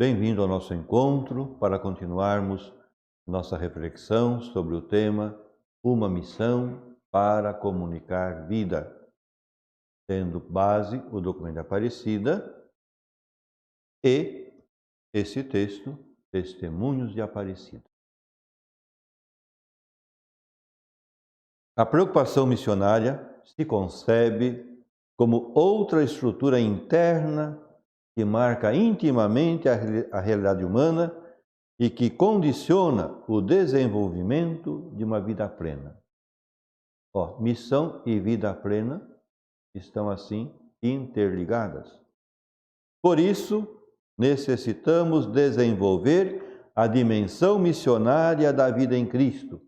Bem-vindo ao nosso encontro para continuarmos nossa reflexão sobre o tema Uma missão para comunicar vida, tendo base o documento da Aparecida e esse texto, Testemunhos de Aparecida. A preocupação missionária se concebe como outra estrutura interna que marca intimamente a realidade humana e que condiciona o desenvolvimento de uma vida plena. Missão e vida plena estão assim interligadas. Por isso, necessitamos desenvolver a dimensão missionária da vida em Cristo.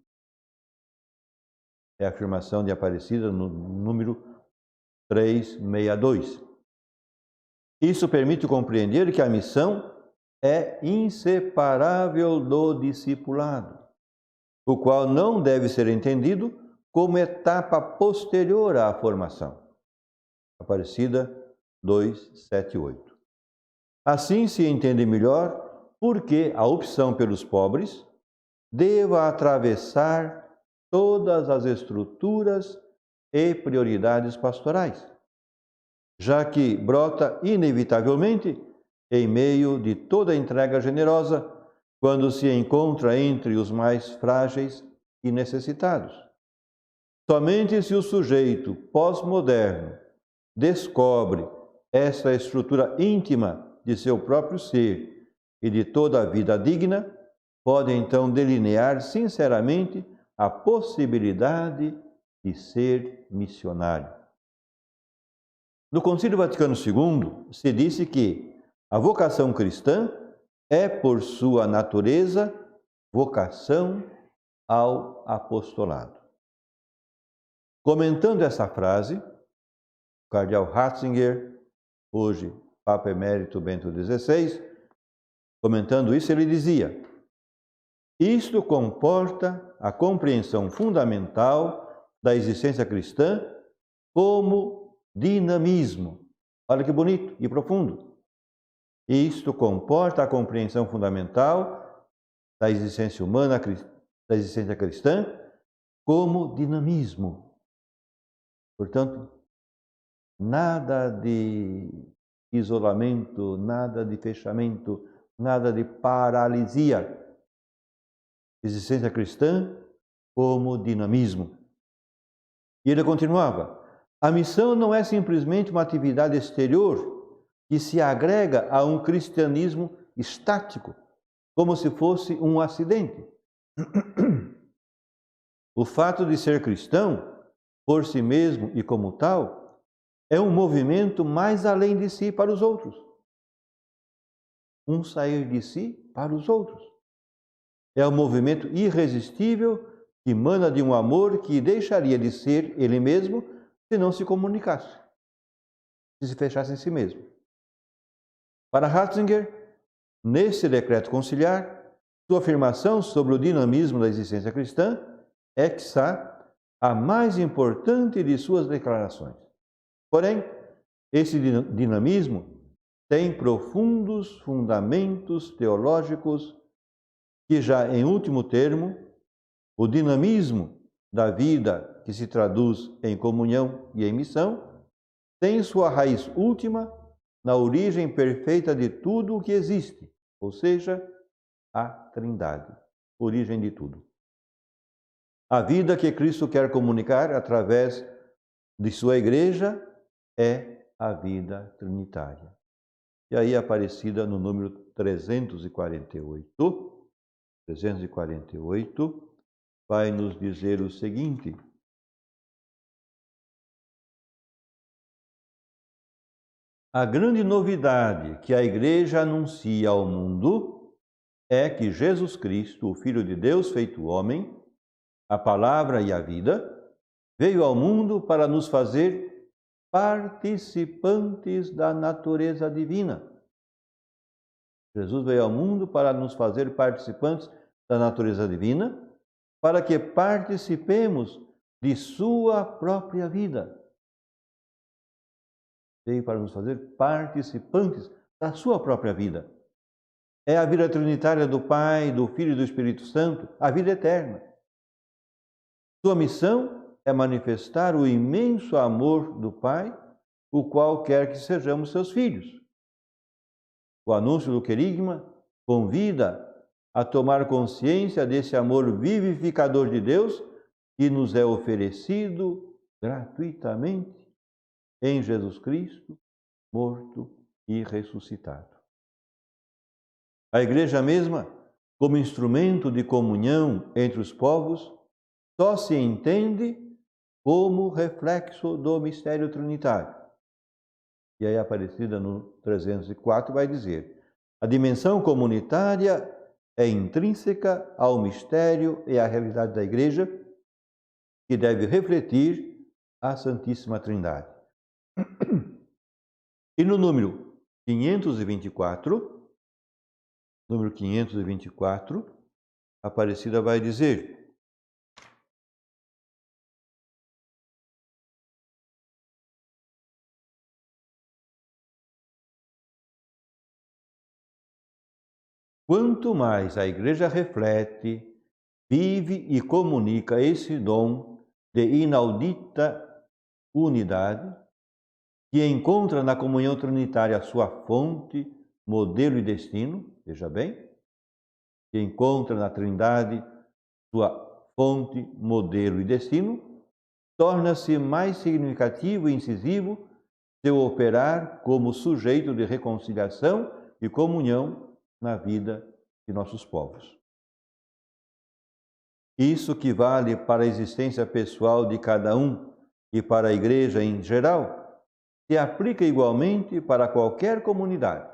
É a afirmação de Aparecida no número 362. Isso permite compreender que a missão é inseparável do discipulado, o qual não deve ser entendido como etapa posterior à formação. Aparecida 278. Assim se entende melhor por que a opção pelos pobres deva atravessar todas as estruturas e prioridades pastorais, já que brota inevitavelmente em meio de toda entrega generosa, quando se encontra entre os mais frágeis e necessitados. Somente se o sujeito pós-moderno descobre essa estrutura íntima de seu próprio ser e de toda a vida digna, pode então delinear sinceramente a possibilidade de ser missionário. No Concílio Vaticano II, se disse que a vocação cristã é, por sua natureza, vocação ao apostolado. Comentando essa frase, o cardeal Ratzinger, hoje Papa Emérito Bento XVI, comentando isso, ele dizia: isto comporta a compreensão fundamental da existência cristã como dinamismo. Olha que bonito e profundo. Isto comporta a compreensão fundamental da existência humana, da existência cristã, como dinamismo. Portanto, nada de isolamento, nada de fechamento, nada de paralisia. Existência cristã como dinamismo. E ele continuava: a missão não é simplesmente uma atividade exterior que se agrega a um cristianismo estático, como se fosse um acidente. O fato de ser cristão, por si mesmo e como tal, é um movimento mais além de si para os outros. Um sair de si para os outros. É um movimento irresistível que emana de um amor que deixaria de ser ele mesmo se não se comunicasse, se fechasse em si mesmo. Para Ratzinger, nesse decreto conciliar, sua afirmação sobre o dinamismo da existência cristã é, quiçá, a mais importante de suas declarações. Porém, esse dinamismo tem profundos fundamentos teológicos que, já em último termo, o dinamismo da vida que se traduz em comunhão e em missão tem sua raiz última na origem perfeita de tudo o que existe, ou seja, a Trindade, origem de tudo. A vida que Cristo quer comunicar através de sua igreja é a vida trinitária. E aí, Aparecida no número 348, vai nos dizer o seguinte: a grande novidade que a igreja anuncia ao mundo é que Jesus Cristo, o Filho de Deus feito homem, a palavra e a vida, veio ao mundo para nos fazer participantes da natureza divina. Jesus veio ao mundo para nos fazer participantes da natureza divina, para que participemos de sua própria vida. Veio para nos fazer participantes da sua própria vida. é a vida trinitária do Pai, do Filho e do Espírito Santo, a vida eterna. Sua missão é manifestar o imenso amor do Pai, o qual quer que sejamos seus filhos. O anúncio do querigma convida a tomar consciência desse amor vivificador de Deus que nos é oferecido gratuitamente em Jesus Cristo, morto e ressuscitado. A Igreja mesma, como instrumento de comunhão entre os povos, só se entende como reflexo do mistério trinitário. E aí a Aparecida no 304 vai dizer: a dimensão comunitária é intrínseca ao mistério e à realidade da Igreja, que deve refletir a Santíssima Trindade. E no número 524, a Aparecida vai dizer: quanto mais a Igreja reflete, vive e comunica esse dom de inaudita unidade, que encontra na comunhão trinitária sua fonte, modelo e destino, veja bem, que encontra na Trindade sua fonte, modelo e destino, torna-se mais significativo e incisivo seu operar como sujeito de reconciliação e comunhão na vida de nossos povos. Isso que vale para a existência pessoal de cada um e para a Igreja em geral, se aplica igualmente para qualquer comunidade.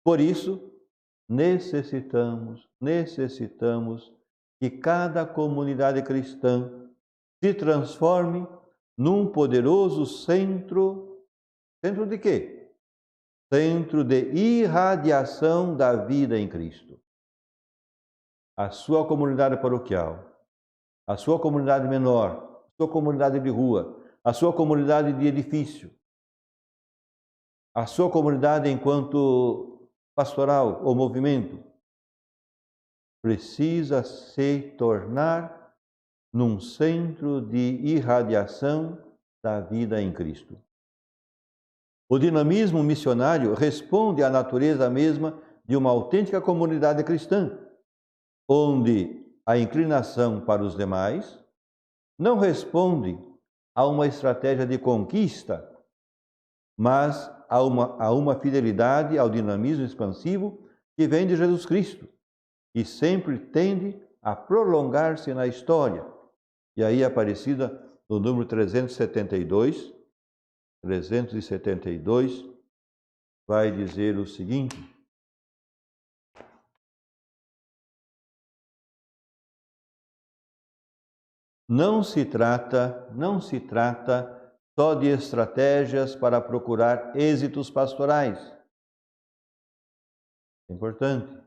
Por isso, necessitamos que cada comunidade cristã se transforme num poderoso centro de quê? Centro de irradiação da vida em Cristo. A sua comunidade paroquial, a sua comunidade menor, a sua comunidade de rua, a sua comunidade de edifício, a sua comunidade enquanto pastoral ou movimento, precisa se tornar num centro de irradiação da vida em Cristo. O dinamismo missionário responde à natureza mesma de uma autêntica comunidade cristã, onde a inclinação para os demais não responde a uma estratégia de conquista, mas a uma fidelidade ao dinamismo expansivo que vem de Jesus Cristo e sempre tende a prolongar-se na história. E aí, Aparecida, no número 372, vai dizer o seguinte: não se trata só de estratégias para procurar êxitos pastorais. É importante.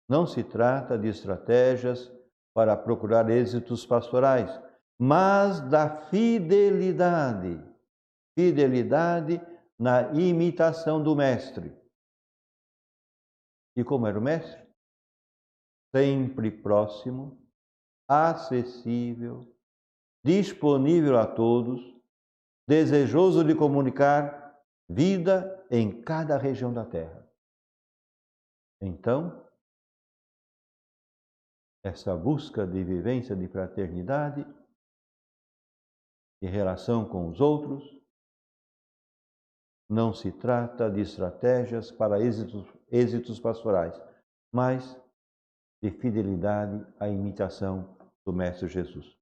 Não se trata de estratégias para procurar êxitos pastorais, mas da fidelidade na imitação do Mestre. E como era o Mestre? Sempre próximo, acessível, disponível a todos, desejoso de comunicar vida em cada região da terra. Então, essa busca de vivência de fraternidade, de relação com os outros, não se trata de estratégias para êxitos pastorais, mas de fidelidade à imitação do Mestre Jesus.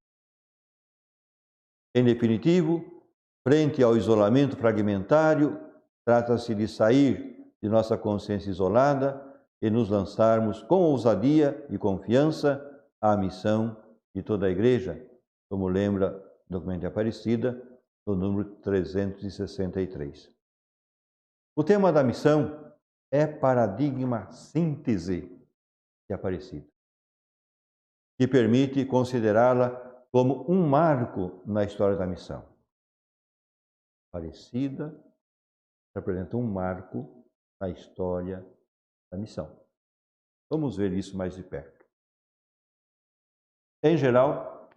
Em definitivo, frente ao isolamento fragmentário, trata-se de sair de nossa consciência isolada e nos lançarmos com ousadia e confiança à missão de toda a Igreja, como lembra o documento de Aparecida, no número 363. O tema da missão é paradigma síntese de Aparecida, que permite considerá-la como um marco na história da missão. Aparecida representa um marco na história da missão. Vamos ver isso mais de perto. Em geral,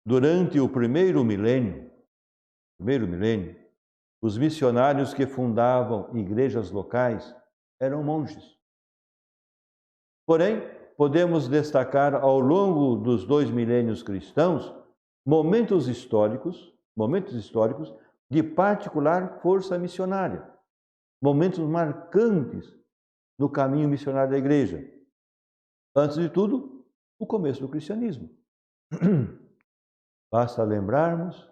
durante o primeiro milênio, os missionários que fundavam igrejas locais eram monges. Porém, podemos destacar ao longo dos 2 milênios cristãos momentos históricos de particular força missionária, momentos marcantes no caminho missionário da igreja. Antes de tudo, o começo do cristianismo. Basta lembrarmos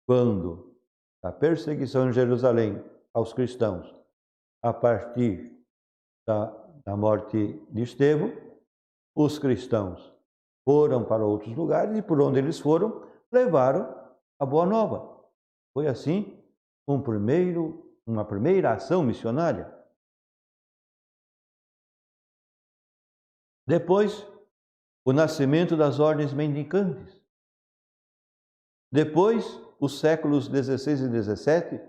quando a perseguição em Jerusalém aos cristãos, a partir da morte de Estevão, os cristãos foram para outros lugares e por onde eles foram, levaram a boa nova. Foi assim uma primeira ação missionária. Depois, o nascimento das ordens mendicantes. Depois, os séculos XVI e XVII,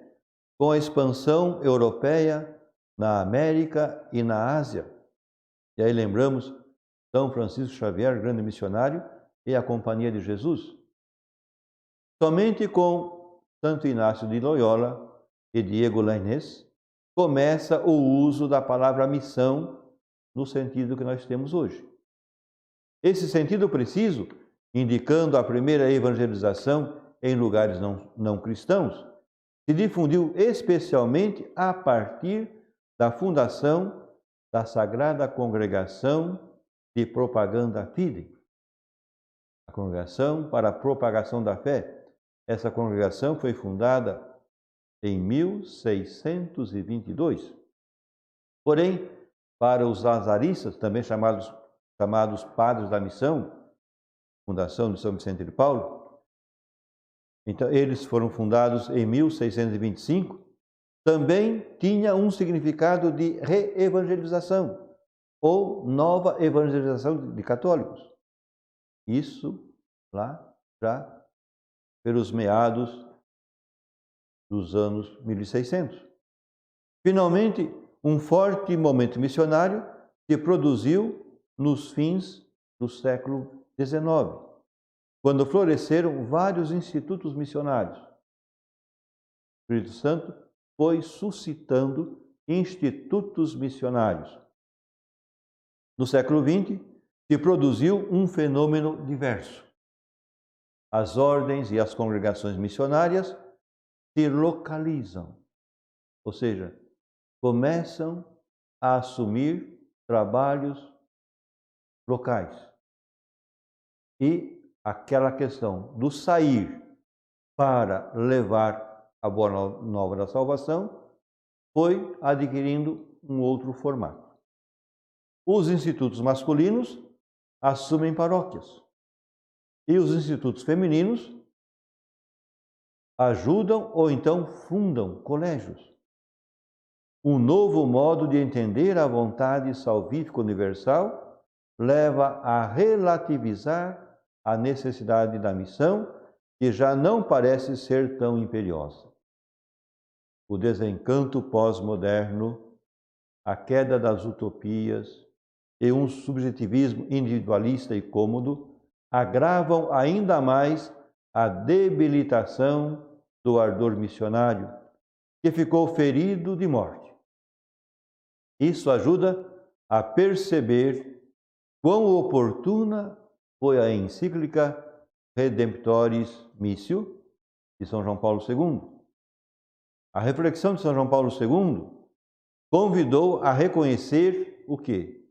com a expansão europeia na América e na Ásia. E aí lembramos São Francisco Xavier, grande missionário, e a Companhia de Jesus. Somente com Santo Inácio de Loyola e Diego Lainez começa o uso da palavra missão no sentido que nós temos hoje. Esse sentido preciso, indicando a primeira evangelização em lugares não cristãos, se difundiu especialmente a partir da fundação da Sagrada Congregação de Propaganda Fidei, a Congregação para a Propagação da Fé. Essa congregação foi fundada em 1622. Porém, para os lazaristas, também chamados Padres da Missão, fundação de São Vicente de Paulo, então eles foram fundados em 1625, também tinha um significado de reevangelização ou nova evangelização de católicos. Isso lá já pelos meados dos anos 1600. Finalmente, um forte momento missionário se produziu nos fins do século XIX, quando floresceram vários institutos missionários. O Espírito Santo foi suscitando institutos missionários. No século XX, se produziu um fenômeno diverso. As ordens e as congregações missionárias se localizam, ou seja, começam a assumir trabalhos locais. E aquela questão do sair para levar a boa nova da salvação foi adquirindo um outro formato. Os institutos masculinos assumem paróquias e os institutos femininos ajudam ou então fundam colégios. Um novo modo de entender a vontade salvífica universal leva a relativizar a necessidade da missão, que já não parece ser tão imperiosa. O desencanto pós-moderno, a queda das utopias e um subjetivismo individualista e cômodo agravam ainda mais a debilitação do ardor missionário, que ficou ferido de morte. Isso ajuda a perceber quão oportuna foi a encíclica Redemptoris Missio de São João Paulo II. A reflexão de São João Paulo II convidou a reconhecer o quê?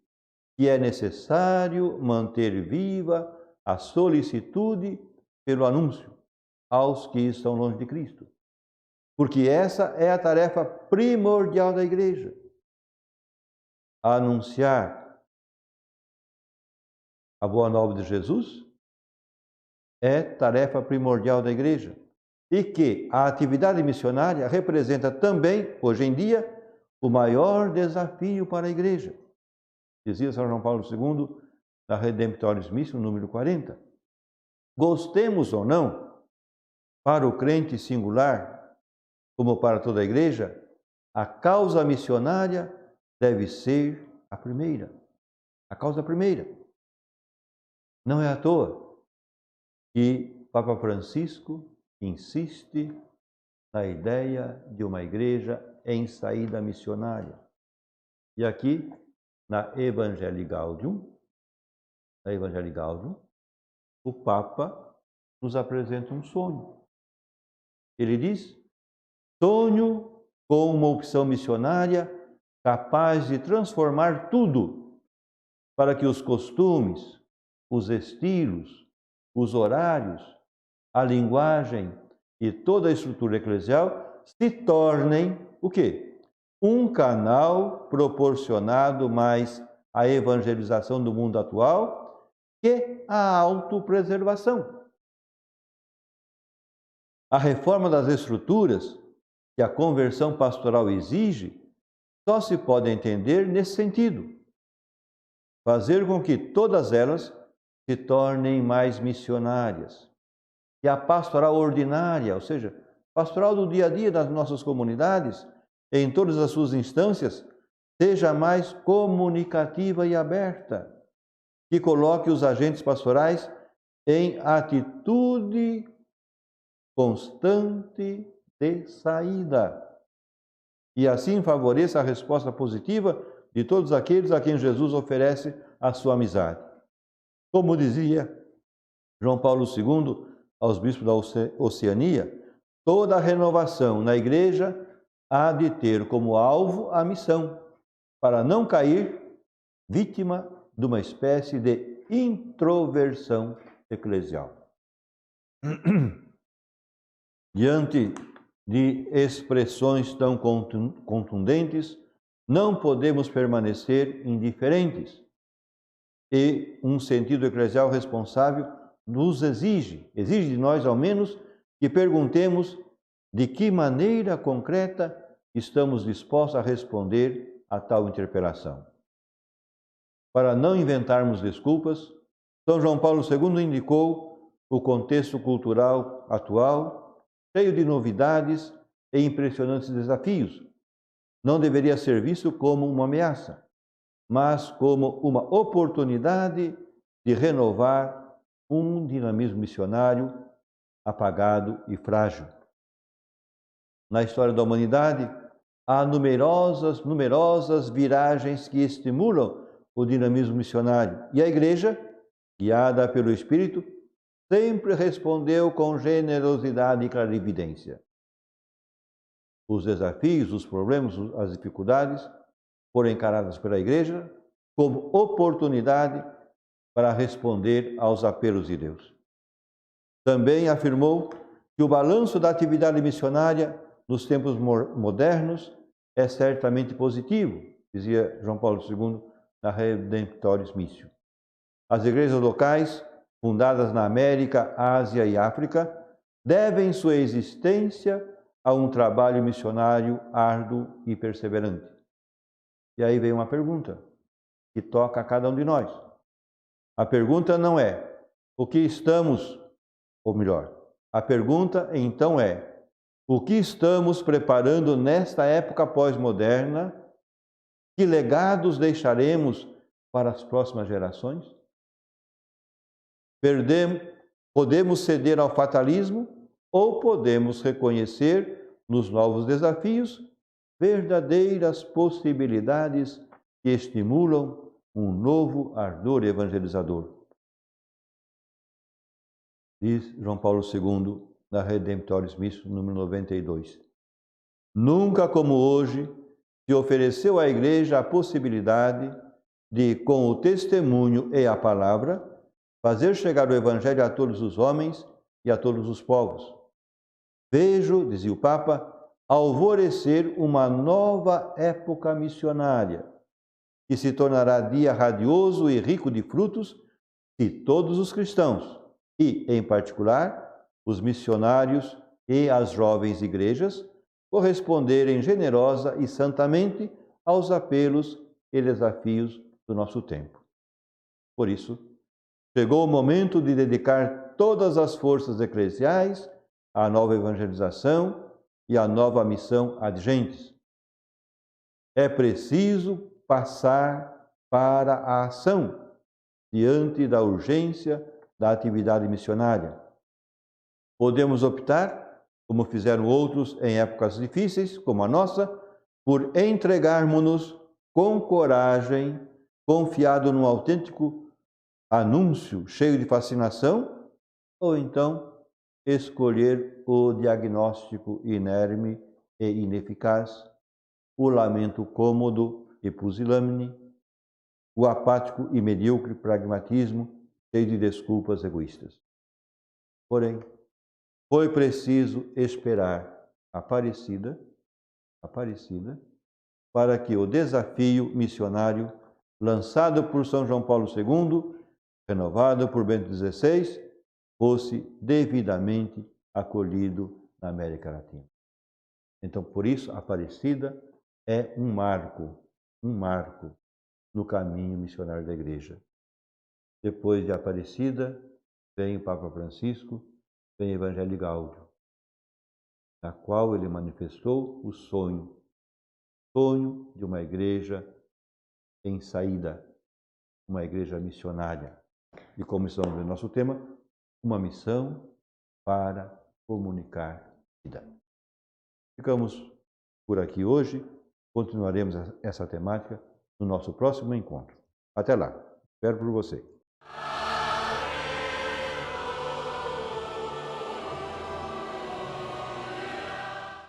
Que é necessário manter viva a solicitude pelo anúncio aos que estão longe de Cristo. Porque essa é a tarefa primordial da igreja. Anunciar a boa nova de Jesus é tarefa primordial da igreja. E que a atividade missionária representa também, hoje em dia, o maior desafio para a igreja. Dizia São João Paulo II, na Redemptoris Missio, número 40. Gostemos ou não, para o crente singular, como para toda a igreja, a causa missionária deve ser a primeira. A causa primeira. Não é à toa que Papa Francisco insiste na ideia de uma igreja em saída missionária. E aqui, na Evangelii Gaudium, o Papa nos apresenta um sonho. Ele diz: sonho com uma opção missionária capaz de transformar tudo para que os costumes, os estilos, os horários, a linguagem e toda a estrutura eclesial se tornem o quê? Um canal proporcionado mais à evangelização do mundo atual que à autopreservação. A reforma das estruturas que a conversão pastoral exige só se pode entender nesse sentido. Fazer com que todas elas se tornem mais missionárias. E a pastoral ordinária, ou seja, pastoral do dia a dia das nossas comunidades, em todas as suas instâncias, seja mais comunicativa e aberta, que coloque os agentes pastorais em atitude constante de saída. E assim favoreça a resposta positiva de todos aqueles a quem Jesus oferece a sua amizade. Como dizia João Paulo II aos bispos da Oceania, toda renovação na igreja há de ter como alvo a missão, para não cair vítima de uma espécie de introversão eclesial. Diante de expressões tão contundentes, não podemos permanecer indiferentes. E um sentido eclesial responsável nos exige de nós ao menos, que perguntemos de que maneira concreta estamos dispostos a responder a tal interpelação. Para não inventarmos desculpas, São João Paulo II indicou o contexto cultural atual, cheio de novidades e impressionantes desafios. Não deveria ser visto como uma ameaça, mas como uma oportunidade de renovar um dinamismo missionário apagado e frágil. Na história da humanidade, há numerosas viragens que estimulam o dinamismo missionário. E a Igreja, guiada pelo Espírito, sempre respondeu com generosidade e clarividência. Os desafios, os problemas, as dificuldades foram encaradas pela Igreja como oportunidade para responder aos apelos de Deus. Também afirmou que o balanço da atividade missionária nos tempos modernos é certamente positivo, dizia João Paulo II na Redemptoris Missio. As igrejas locais, fundadas na América, Ásia e África, devem sua existência a um trabalho missionário árduo e perseverante. E aí vem uma pergunta que toca a cada um de nós. A pergunta não é o que estamos, ou melhor, a pergunta então é o que estamos preparando nesta época pós-moderna? Que legados deixaremos para as próximas gerações? Podemos ceder ao fatalismo ou podemos reconhecer nos novos desafios verdadeiras possibilidades que estimulam um novo ardor evangelizador. Diz João Paulo II na Redemptoris Missio, número 92. Nunca como hoje se ofereceu à Igreja a possibilidade de, com o testemunho e a palavra, fazer chegar o Evangelho a todos os homens e a todos os povos. Vejo, dizia o Papa, alvorecer uma nova época missionária, que se tornará dia radioso e rico de frutos se todos os cristãos, e, em particular, os missionários e as jovens igrejas, corresponderem generosa e santamente aos apelos e desafios do nosso tempo. Por isso, chegou o momento de dedicar todas as forças eclesiais à nova evangelização e à nova missão ad gentes. É preciso passar para a ação diante da urgência da atividade missionária. Podemos optar, como fizeram outros em épocas difíceis, como a nossa, por entregarmos-nos com coragem, confiado num autêntico anúncio cheio de fascinação, ou então escolher o diagnóstico inerme e ineficaz, o lamento cômodo e pusilânime, o apático e medíocre pragmatismo cheio de desculpas egoístas. Porém, foi preciso esperar Aparecida, para que o desafio missionário lançado por São João Paulo II, renovado por Bento XVI, fosse devidamente acolhido na América Latina. Então, por isso, Aparecida é um marco no caminho missionário da Igreja. Depois de Aparecida, vem o Papa Francisco, vem o Evangelho Gáudio, na qual ele manifestou o sonho de uma igreja em saída, uma igreja missionária. E como estamos no nosso tema, uma missão para comunicar vida. Ficamos por aqui hoje, continuaremos essa temática no nosso próximo encontro. Até lá, espero por você.